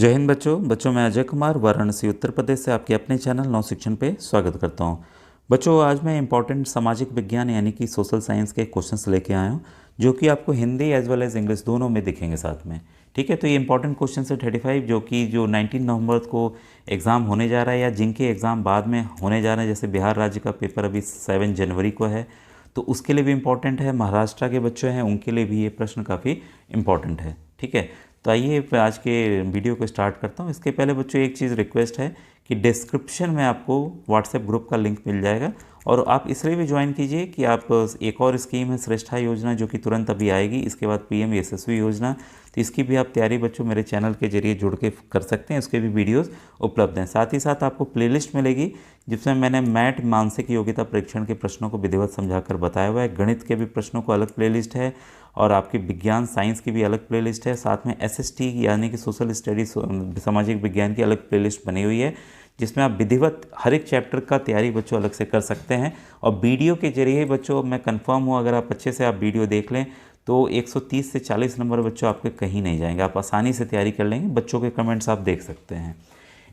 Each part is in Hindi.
जय हिंद बच्चों मैं अजय कुमार वाराणसी उत्तर प्रदेश से आपके अपने चैनल नौ शिक्षण पे स्वागत करता हूं। बच्चों आज मैं इंपॉर्टेंट सामाजिक विज्ञान यानी कि सोशल साइंस के क्वेश्चंस लेके आया हूं जो कि आपको Hindi as well as English दोनों में दिखेंगे साथ में। ठीक है, तो ये इंपॉर्टेंट क्वेश्चन है 35 जो 19 नवंबर को एग्ज़ाम होने जा रहा है या जिनके एग्ज़ाम बाद में होने जा रहे हैं, जैसे बिहार राज्य का पेपर अभी 7 जनवरी को है तो उसके लिए भी इम्पॉर्टेंट है। महाराष्ट्र के बच्चे हैं उनके लिए भी ये प्रश्न काफ़ी इम्पॉर्टेंट है। ठीक है, तो आइए आज के वीडियो को स्टार्ट करता हूँ। इसके पहले बच्चों एक चीज़ रिक्वेस्ट है कि डिस्क्रिप्शन में आपको व्हाट्सएप ग्रुप का लिंक मिल जाएगा और आप इसलिए भी ज्वाइन कीजिए कि आप एक और स्कीम है श्रेष्ठा योजना जो कि तुरंत अभी आएगी, इसके बाद पीएम यशस्वी योजना, तो इसकी भी आप तैयारी बच्चों मेरे चैनल के जरिए जुड़ के कर सकते हैं। उसके भी वीडियोस उपलब्ध हैं। साथ ही साथ आपको प्लेलिस्ट मिलेगी जिसमें मैंने मैथ मानसिक योग्यता परीक्षण के प्रश्नों को विधिवत समझाकर बताया हुआ है। गणित के भी प्रश्नों को अलग प्लेलिस्ट है और आपकी विज्ञान साइंस की भी अलग प्लेलिस्ट है। साथ में एसएसटी यानी कि सोशल स्टडीज सामाजिक विज्ञान की अलग प्लेलिस्ट बनी हुई है जिसमें आप विधिवत हर एक चैप्टर का तैयारी बच्चों अलग से कर सकते हैं। और वीडियो के जरिए बच्चों मैं कंफर्म हूँ अगर आप अच्छे से आप वीडियो देख लें तो 130 से 40 नंबर बच्चों आपके कहीं नहीं जाएंगे, आप आसानी से तैयारी कर लेंगे। बच्चों के कमेंट्स आप देख सकते हैं।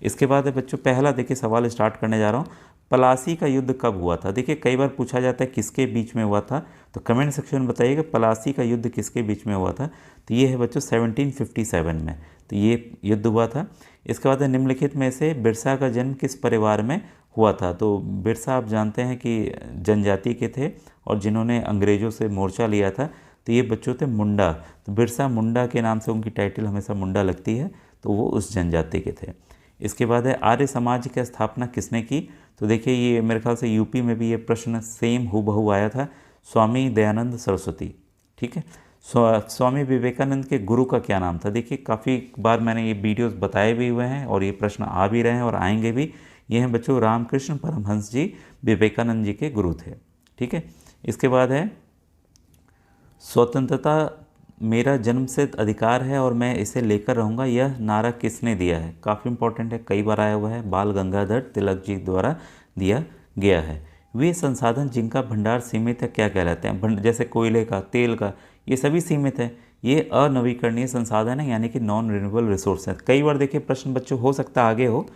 इसके बाद है बच्चों पहला देखिए सवाल स्टार्ट करने जा रहा हूँ। पलासी का युद्ध कब हुआ था? देखिए कई बार पूछा जाता है किसके बीच में हुआ था, तो कमेंट सेक्शन में बताइएगा पलासी का युद्ध किसके बीच में हुआ था। तो ये है बच्चों 1757 में, तो ये युद्ध हुआ था। इसके बाद निम्नलिखित में से बिरसा का जन्म किस परिवार में हुआ था? तो बिरसा आप जानते हैं कि जनजाति के थे और जिन्होंने अंग्रेज़ों से मोर्चा लिया था, तो ये बच्चों थे मुंडा। तो बिरसा मुंडा के नाम से उनकी टाइटल हमेशा मुंडा लगती है, तो वो उस जनजाति के थे। इसके बाद है आर्य समाज की स्थापना किसने की? तो देखिए ये मेरे ख्याल से यूपी में भी ये प्रश्न सेम हूबहू आया था, स्वामी दयानंद सरस्वती। ठीक है, स्वामी विवेकानंद के गुरु का क्या नाम था? देखिए काफ़ी बार मैंने ये वीडियोस बताए भी हुए हैं और ये प्रश्न आ भी रहे हैं और आएंगे भी। ये हैं बच्चों रामकृष्ण परमहंस जी विवेकानंद जी के गुरु थे। ठीक है, इसके बाद है स्वतंत्रता मेरा जन्मसिद्ध अधिकार है और मैं इसे लेकर रहूँगा, यह नारा किसने दिया है? काफ़ी इंपॉर्टेंट है, कई बार आया हुआ है, बाल गंगाधर तिलक जी द्वारा दिया गया है। वे संसाधन जिनका भंडार सीमित है क्या कहलाते हैं? जैसे कोयले का, तेल का, ये सभी सीमित है, ये अनवीकरणीय संसाधन है यानी कि नॉन रिन्यूएबल रिसोर्स है। कई बार देखिए प्रश्न बच्चों हो सकता है आगे हो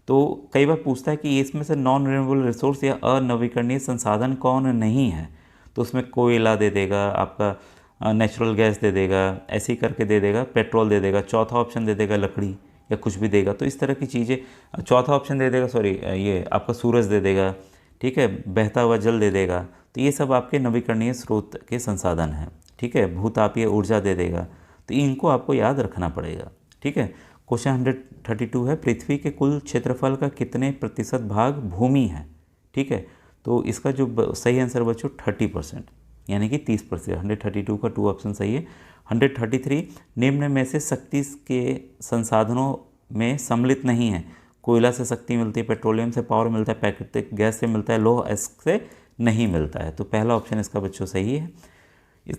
तो कई बार पूछता है कि इसमें से नॉन रिन्यूएबल रिसोर्स या अनवीकरणीय संसाधन कौन नहीं है, तो उसमें कोयला दे देगा, आपका नेचुरल गैस दे देगा, ऐसे ही करके दे देगा, पेट्रोल दे देगा, चौथा ऑप्शन दे देगा लकड़ी या कुछ भी देगा। तो इस तरह की चीज़ें, चौथा ऑप्शन दे देगा सॉरी ये आपका सूरज दे देगा। ठीक है, बहता हुआ जल दे देगा। तो ये सब आपके नवीकरणीय स्रोत के संसाधन हैं। ठीक है, भूतापीय ऊर्जा दे देगा। तो इनको आपको याद रखना पड़ेगा। ठीक है, क्वेश्चन 132 है पृथ्वी के कुल क्षेत्रफल का कितने प्रतिशत भाग भूमि है? ठीक है, तो इसका जो सही आंसर बच्चों 30% यानी कि 30%। 132 का 2 ऑप्शन सही है। 133 निम्न में से शक्ति के संसाधनों में सम्मिलित नहीं है। कोयला से शक्ति मिलती है, पेट्रोलियम से पावर मिलता है, प्राकृतिक गैस से मिलता है, लौह इससे नहीं मिलता है। तो पहला ऑप्शन इसका बच्चों सही है।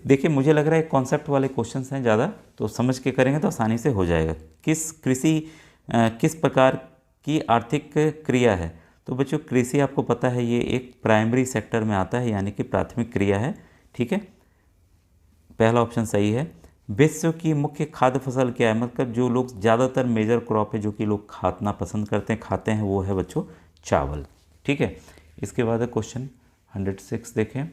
देखिए मुझे लग रहा है कॉन्सेप्ट वाले क्वेश्चंस हैं ज़्यादा, तो समझ के करेंगे तो आसानी से हो जाएगा। किस प्रकार की आर्थिक क्रिया है? तो बच्चों कृषि आपको पता है ये एक प्राइमरी सेक्टर में आता है यानी कि प्राथमिक क्रिया है। ठीक है, पहला ऑप्शन सही है। विश्व की मुख्य खाद्य फसल क्या है? मतलब जो लोग ज़्यादातर मेजर क्रॉप है जो कि लोग खाना पसंद करते हैं, खाते हैं, वो है बच्चों चावल। ठीक है, इसके बाद है क्वेश्चन 106 देखें।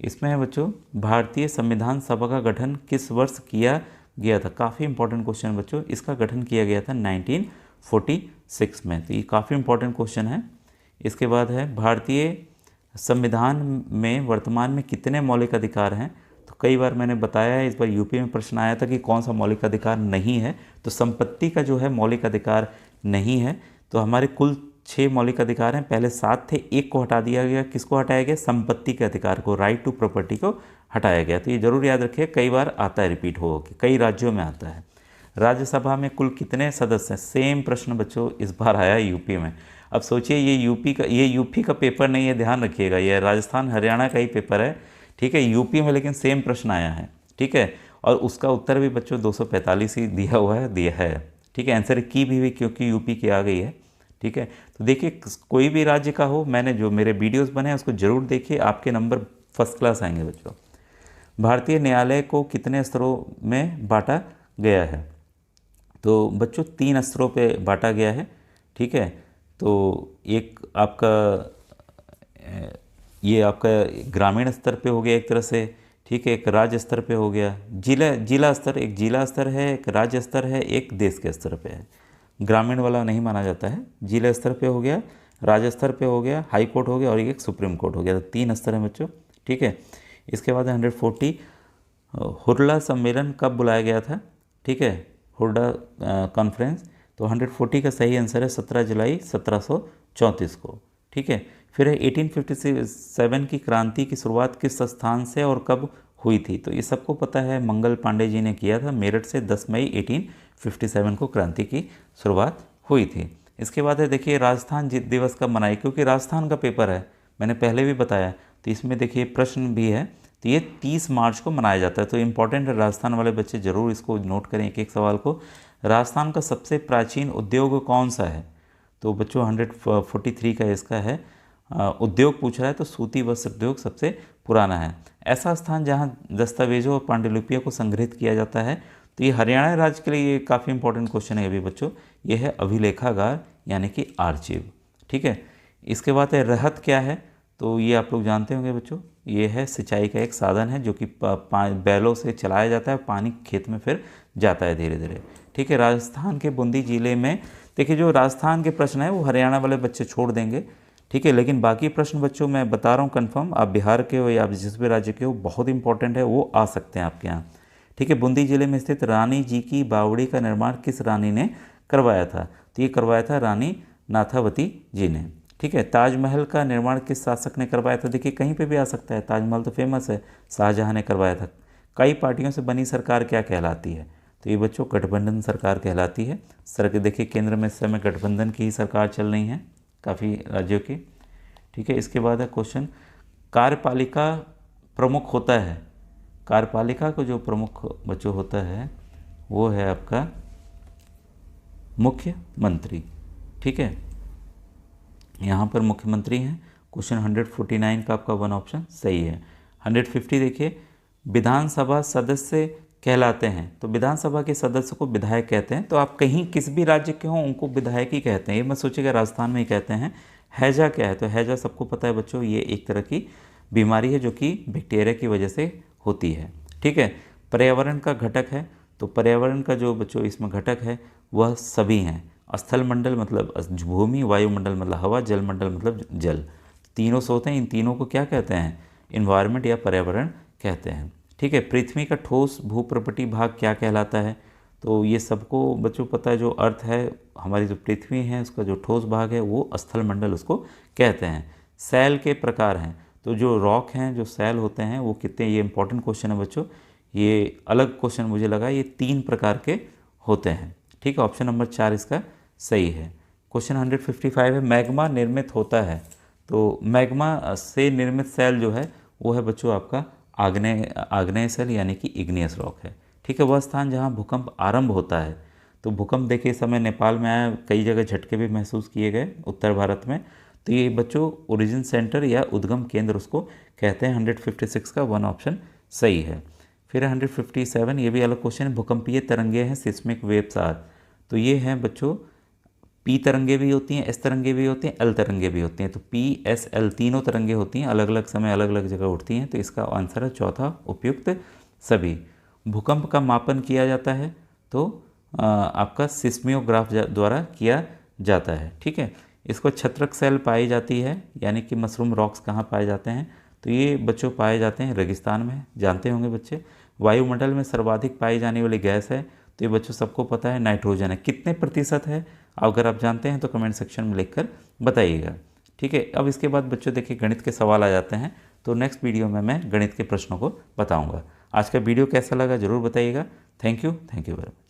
इसमें है बच्चों भारतीय संविधान सभा का गठन किस वर्ष किया गया था? काफ़ी इंपॉर्टेंट क्वेश्चन बच्चों, इसका गठन किया गया था 1946 में। तो ये काफ़ी इंपॉर्टेंट क्वेश्चन है। इसके बाद है भारतीय संविधान में वर्तमान में कितने मौलिक अधिकार हैं? तो कई बार मैंने बताया है, इस बार यूपी में प्रश्न आया था कि कौन सा मौलिक अधिकार नहीं है, तो संपत्ति का जो है मौलिक अधिकार नहीं है। तो हमारे कुल 6 मौलिक अधिकार हैं, पहले 7 थे, एक को हटा दिया गया। किसको हटाया गया? संपत्ति के अधिकार को, राइट टू प्रॉपर्टी को हटाया गया। तो ये जरूर याद रखिए, कई बार आता है, रिपीट हो के कई राज्यों में आता है। राज्यसभा में कुल कितने सदस्य हैं? सेम प्रश्न बच्चों इस बार आया यूपी में। अब सोचिए ये यूपी का पेपर नहीं है, ध्यान रखिएगा, ये राजस्थान हरियाणा का ही पेपर है। ठीक है, यूपी में लेकिन सेम प्रश्न आया है। ठीक है, और उसका उत्तर भी बच्चों 245 ही दिया है। ठीक है, आंसर की भी हुई क्योंकि यूपी की आ गई है। ठीक है, तो देखिए कोई भी राज्य का हो, मैंने जो मेरे वीडियोस बने हैं उसको ज़रूर देखिए, आपके नंबर फर्स्ट क्लास आएंगे बच्चों। भारतीय न्यायालय को कितने स्तरों में बांटा गया है? तो बच्चों 3 स्तरों पे बांटा गया है, ठीक है। तो एक आपका ये आपका ग्रामीण स्तर पे हो गया एक तरह से, ठीक है। एक राज्य स्तर पे हो गया, जिला जिला स्तर, एक जिला स्तर है, एक राज्य स्तर है, एक देश के स्तर पे है। ग्रामीण वाला नहीं माना जाता है। जिला स्तर पे हो गया, राज्य स्तर पे हो गया, हाई कोर्ट हो गया और एक सुप्रीम कोर्ट हो गया। तो 3 स्तर हैं बच्चों, ठीक है। इसके बाद 140 हुरला सम्मेलन कब बुलाया गया था, ठीक है, हुरडा कॉन्फ्रेंस। तो 140 का सही आंसर है 17 जुलाई 1734 को, ठीक है। फिर है 1857 की क्रांति की शुरुआत किस स्थान से और कब हुई थी। तो ये सबको पता है, मंगल पांडे जी ने किया था। मेरठ से 10 मई 1857 को क्रांति की शुरुआत हुई थी। इसके बाद है देखिए राजस्थान दिवस कब मनाई, क्योंकि राजस्थान का पेपर है, मैंने पहले भी बताया। तो इसमें देखिए प्रश्न भी है, तो ये 30 मार्च को मनाया जाता है। तो इम्पॉर्टेंट है, राजस्थान वाले बच्चे ज़रूर इसको नोट करें एक एक सवाल को। राजस्थान का सबसे प्राचीन उद्योग कौन सा है। तो बच्चों 143 का इसका है। उद्योग पूछ रहा है तो सूती वस्त्र उद्योग सबसे पुराना है। ऐसा स्थान जहां दस्तावेजों और पांडुलिपियों को संग्रहित किया जाता है, तो ये हरियाणा राज्य के लिए ये काफ़ी इंपॉर्टेंट क्वेश्चन है अभी बच्चों। ये है अभिलेखागार यानी कि आर्चिव, ठीक है। इसके बाद है रहत क्या है, तो ये आप लोग जानते होंगे बच्चों, ये है सिंचाई का एक साधन है जो कि बैलों से चलाया जाता है, पानी खेत में फिर जाता है धीरे धीरे, ठीक है। राजस्थान के बूंदी जिले में देखिए, जो राजस्थान के प्रश्न है वो हरियाणा वाले बच्चे छोड़ देंगे, ठीक है। लेकिन बाकी प्रश्न बच्चों मैं बता रहा हूँ कन्फर्म, आप बिहार के हो या आप जिस भी राज्य के हो, बहुत इंपॉर्टेंट है, वो आ सकते हैं आपके यहाँ, ठीक है। बूंदी जिले में स्थित रानी जी की बावड़ी का निर्माण किस रानी ने करवाया था। तो ये करवाया था रानी नाथावती जी ने, ठीक है। ताजमहल का निर्माण किस शासक ने करवाया था। देखिए कहीं पे भी आ सकता है, ताजमहल तो फेमस है, शाहजहां ने करवाया था। कई पार्टियों से बनी सरकार क्या कहलाती है। तो ये बच्चों गठबंधन सरकार कहलाती है। सर देखिए केंद्र में इस समय गठबंधन की ही सरकार चल रही है काफ़ी राज्यों की, ठीक है। इसके बाद है क्वेश्चन, कार्यपालिका प्रमुख होता है। कार्यपालिका को जो प्रमुख बच्चों होता है वो है आपका मुख्यमंत्री, ठीक है। यहाँ पर मुख्यमंत्री हैं। क्वेश्चन 149 का आपका 1 ऑप्शन सही है। 150 देखिए, विधानसभा सदस्य कहलाते हैं। तो विधानसभा के सदस्य को विधायक कहते हैं। तो आप कहीं किस भी राज्य के हों उनको विधायक ही कहते हैं, ये मत सोचिएगा राजस्थान में ही कहते हैं। हैजा क्या है, तो हैजा सबको पता है बच्चों, ये एक तरह की बीमारी है जो कि बैक्टीरिया की वजह से होती है, ठीक है। पर्यावरण का घटक है, तो पर्यावरण का जो बच्चों इसमें घटक है वह सभी हैं। स्थल मंडल मतलब भूमि, वायुमंडल मतलब हवा, जल मंडल मतलब जल, तीनों से होते हैं। इन तीनों को क्या कहते हैं, इन्वायरमेंट या पर्यावरण कहते हैं, ठीक है। पृथ्वी का ठोस भूप्रपटी भाग क्या कहलाता है। तो ये सबको बच्चों पता है, जो अर्थ है हमारी जो पृथ्वी है उसका जो ठोस भाग है वो स्थल मंडल उसको कहते हैं। सैल के प्रकार हैं, तो जो रॉक हैं, जो सैल होते हैं वो कितने, ये इंपॉर्टेंट क्वेश्चन है बच्चों, ये अलग क्वेश्चन मुझे लगा। ये 3 प्रकार के होते हैं, ठीक है। ऑप्शन नंबर 4 इसका सही है। क्वेश्चन 155 है, मैग्मा निर्मित होता है। तो मैग्मा से निर्मित सेल जो है वो है बच्चों आपका आग्नेय सेल यानी कि इग्नियस रॉक है, ठीक है। वह स्थान जहाँ भूकंप आरंभ होता है। तो भूकंप देखिए इस समय नेपाल में आया, कई जगह झटके भी महसूस किए गए उत्तर भारत में। तो ये बच्चों ओरिजिन सेंटर या उद्गम केंद्र उसको कहते हैं। 156 का 1 ऑप्शन सही है। फिर 157, ये भी अलग क्वेश्चन है, भूकंपीय तरंगे हैं, सिस्मिक वेव्स आर। तो ये हैं बच्चों, पी तरंगे भी होती हैं, एस तरंगे भी होती हैं, एल तरंगे भी होती हैं। तो पी एस एल तीनों तरंगे होती हैं, अलग अलग समय अलग अलग जगह उठती हैं। तो इसका आंसर है चौथा उपयुक्त सभी। भूकंप का मापन किया जाता है तो आपका सिस्मियोग्राफ द्वारा किया जाता है, ठीक है। इसको छत्रक सेल पाई जाती है यानी कि मशरूम रॉक्स कहाँ पाए जाते हैं। तो ये बच्चों पाए जाते हैं रेगिस्तान में, जानते होंगे बच्चे। वायुमंडल में सर्वाधिक पाई जाने वाली गैस है, तो ये बच्चों सबको पता है नाइट्रोजन है। कितने प्रतिशत है, अगर आप जानते हैं तो कमेंट सेक्शन में लिखकर बताइएगा, ठीक है। अब इसके बाद बच्चों देखिए गणित के सवाल आ जाते हैं, तो नेक्स्ट वीडियो में मैं गणित के प्रश्नों को बताऊंगा। आज का वीडियो कैसा लगा ज़रूर बताइएगा। Thank you very much.